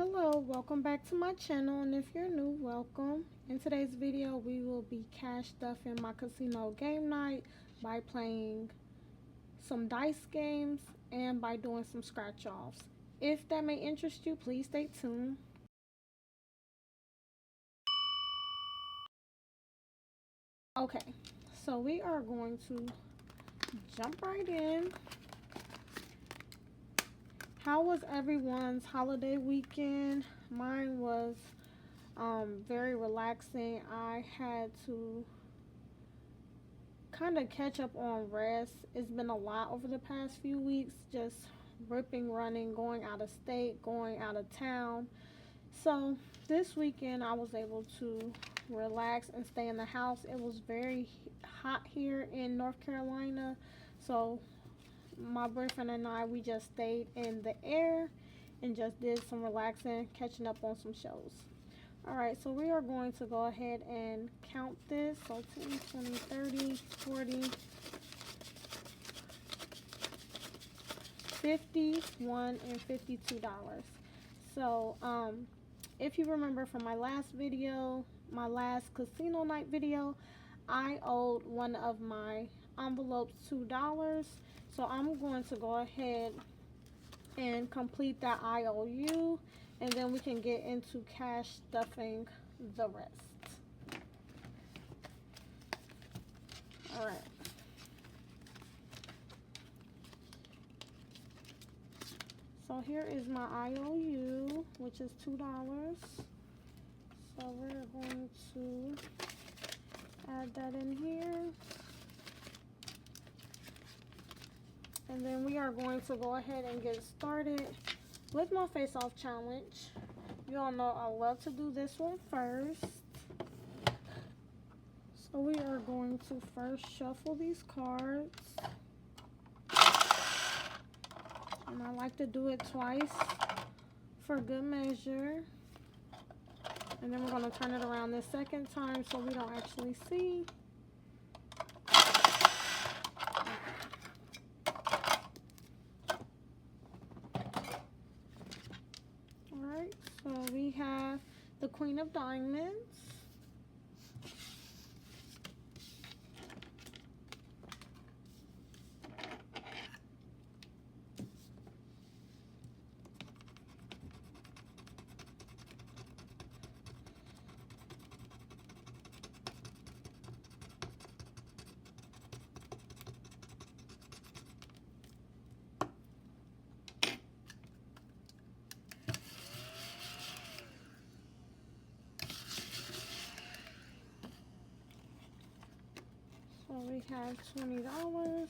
Hello, welcome back to my channel, and if you're new, welcome. In today's video we will be cash stuffing my casino game night by playing some dice games and by doing some scratch offs. If that may interest you, please stay tuned. Okay, so we are going to jump right in. How was everyone's holiday weekend? Mine was very relaxing. I had to kind of catch up on rest. It's been a lot over the past few weeks, just ripping, running, going out of state, going out of town. So this weekend I was able to relax and stay in the house. It was very hot here in North Carolina, so my boyfriend and I, we just stayed in the air and just did some relaxing, catching up on some shows. Alright, so we are going to go ahead and count this. So 10, 20, 30, 40, 51 and $52. So if you remember from my last video, my last casino night video, I owed one of my envelopes $2. So I'm going to go ahead and complete that IOU, and then we can get into cash stuffing the rest. Alright. So here is my IOU, which is $2. So we're going to add that in here. And then we are going to go ahead and get started with my face-off challenge. You all know I love to do this one first. So we are going to first shuffle these cards. And I like to do it twice for good measure. And then we're going to turn it around this second time so we don't actually see. So we have the Queen of Diamonds, so we have $20,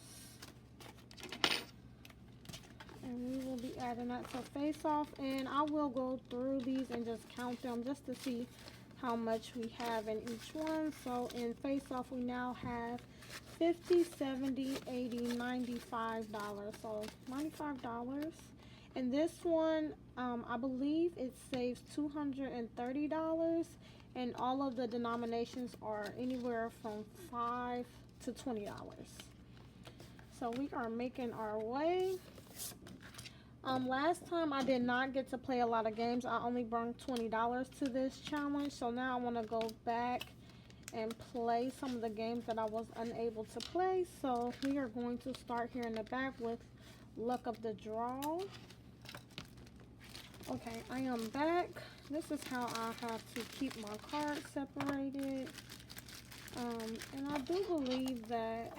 and we will be adding that to face off, and I will go through these and just count them just to see how much we have in each one. So in face off we now have $50, $70, $80, $95. So $95. And this one, I believe it saves $230, and all of the denominations are anywhere from $5 to $20. So we are making our way. Last time I did not get to play a lot of games. I only brought $20 to this challenge. So now I want to go back and play some of the games that I was unable to play. So we are going to start here in the back with Luck of the Draw. Okay, I am back. This is how I have to keep my cards separated. And I do believe that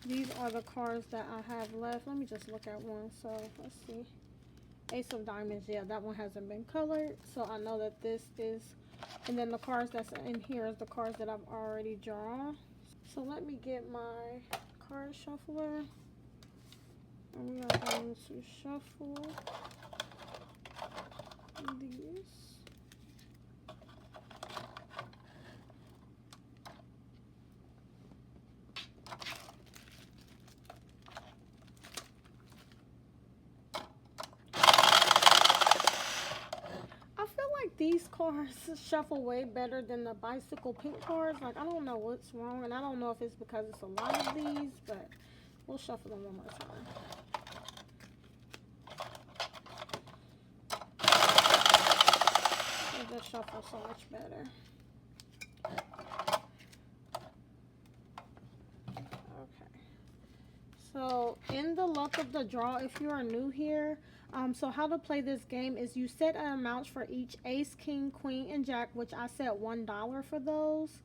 these are the cards that I have left. Let me just look at one. So let's see. Ace of Diamonds. Yeah, that one hasn't been colored. So I know that this is. And then the cards that's in here is the cards that I've already drawn. So let me get my card shuffler. And we are going to shuffle these. These cards shuffle way better than the bicycle pink cards. Like, I don't know what's wrong, and I don't know if it's because it's a lot of these, but we'll shuffle them one more time. shuffle so much better. Okay. So in the luck of the draw, if you are new here, so how to play this game is you set an amount for each ace, king, queen, and jack, which I set $1 for those.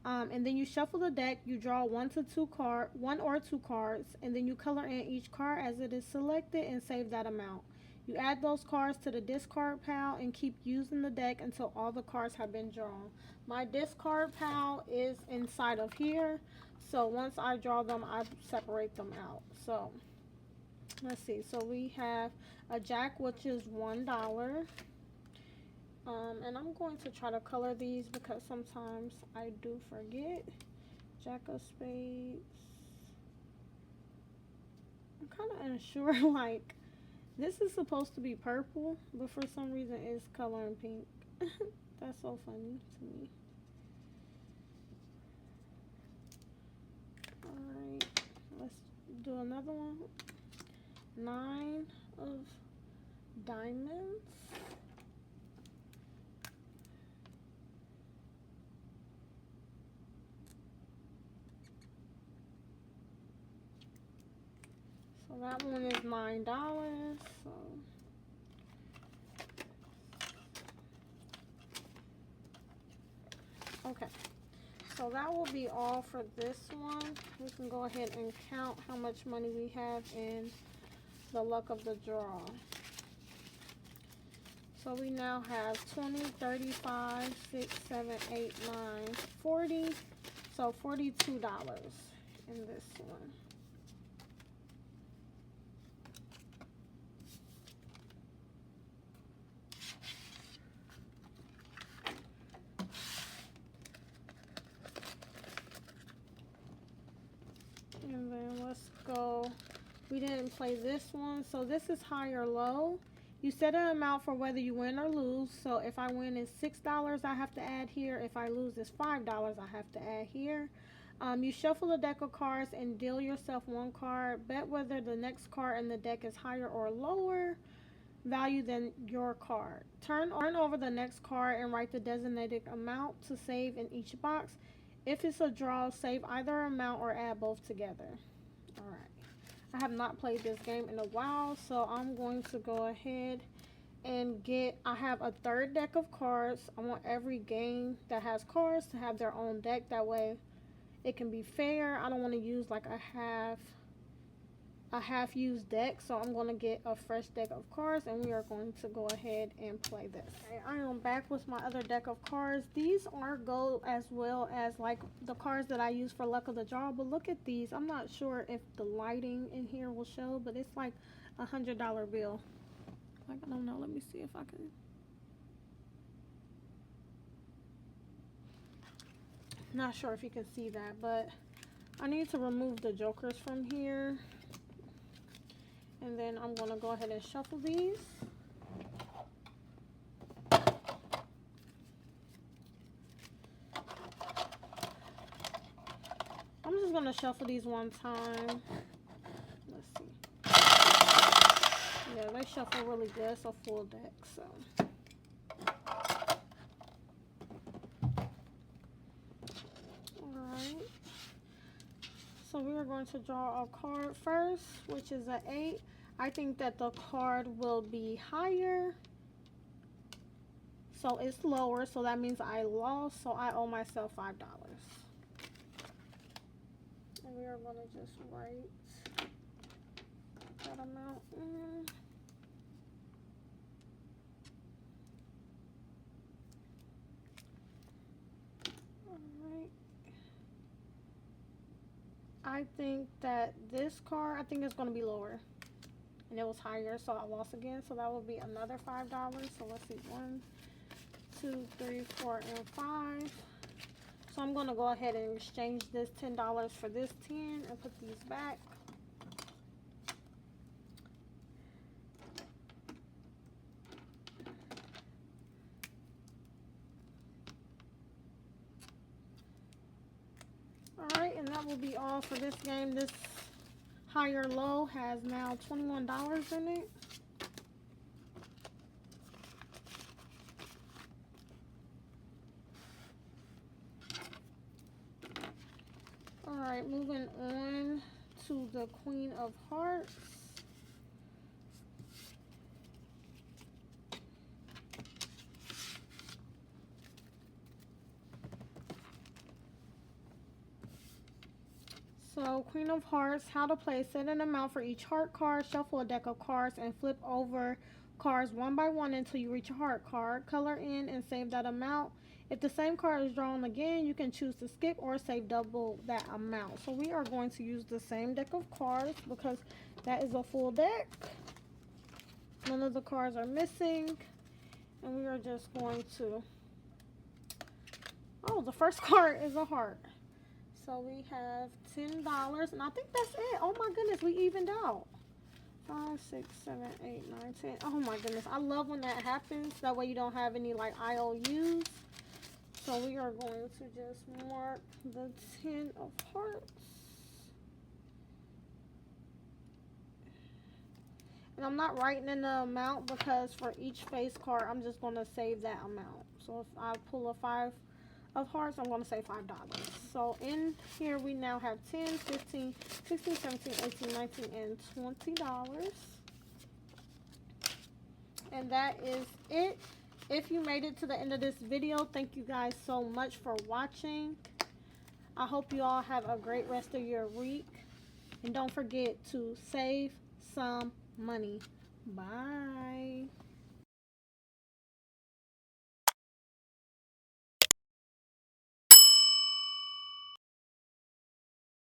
And then you shuffle the deck, you draw one or two cards, and then you color in each card as it is selected and save that amount. You add those cards to the discard pile and keep using the deck until all the cards have been drawn. My discard pile is inside of here, so once I draw them, I separate them out. So let's see. So we have a jack, which is $1. And I'm going to try to color these because sometimes I do forget. Jack of spades. I'm kind of unsure, like, this is supposed to be purple, but for some reason it's coloring pink. That's so funny to me. Alright, let's do another one. 9 of diamonds. So that one is $9. So okay. So that will be all for this one. We can go ahead and count how much money we have in the luck of the draw. So we now have 20, 35, 6, 7, 8, 9, 40. So $42 in this one. And then let's go. We didn't play this one. So this is high or low. You set an amount for whether you win or lose. So if I win is $6, I have to add here. If I lose is $5, I have to add here. You shuffle a deck of cards and deal yourself one card. Bet whether the next card in the deck is higher or lower value than your card. Turn over the next card and write the designated amount to save in each box. If it's a draw, save either amount or add both together. Alright. I have not played this game in a while, so I'm going to go ahead and I have a third deck of cards. I want every game that has cards to have their own deck. That way it can be fair. I don't want to use like a half-used deck, so I'm going to get a fresh deck of cards, and we are going to go ahead and play this. Okay, I am back with my other deck of cards. These are gold as well as like the cards that I use for luck of the draw, but look at these. I'm not sure if the lighting in here will show, but it's like $100 bill. Like, I don't know. Let me see if I can. Not sure if you can see that, but I need to remove the jokers from here. And then I'm going to go ahead and shuffle these. I'm just going to shuffle these one time. Let's see. Yeah, they shuffle really good. It's a full deck, so. Alright. So we are going to draw a card first, which is an 8. I think that the card will be higher. So it's lower, so that means I lost, so I owe myself $5. And we are going to just write that amount in. Alright. I think that this card, I think it's going to be lower. And it was higher, so I lost again. So that will be another $5. So let's see, 1, 2, 3, 4, and 5. So I'm going to go ahead and exchange this $10 for this 10 and put these back. Alright, and that will be all for this game. This higher low has now $21 in it. Alright, moving on to the Queen of Hearts. So, Queen of Hearts, how to play. Set an amount for each heart card, shuffle a deck of cards, and flip over cards one by one until you reach a heart card. Color in and save that amount. If the same card is drawn again, you can choose to skip or save double that amount. So we are going to use the same deck of cards because that is a full deck. None of the cards are missing. And we are just going to... Oh, the first card is a heart. So we have $10, and I think that's it. Oh my goodness, we evened out. 5, 6, 7, 8, 9, 10. Oh my goodness, I love when that happens. That way you don't have any like IOUs. So we are going to just mark the 10 of hearts. And I'm not writing in the amount because for each face card, I'm just going to save that amount. So if I pull a 5 of hearts, I'm going to say $5. So in here we now have 10, 15, 16, 17, 18, 19, and $20. And that is it. If you made it to the end of this video, thank you guys so much for watching. I hope you all have a great rest of your week. And don't forget to save some money. Bye.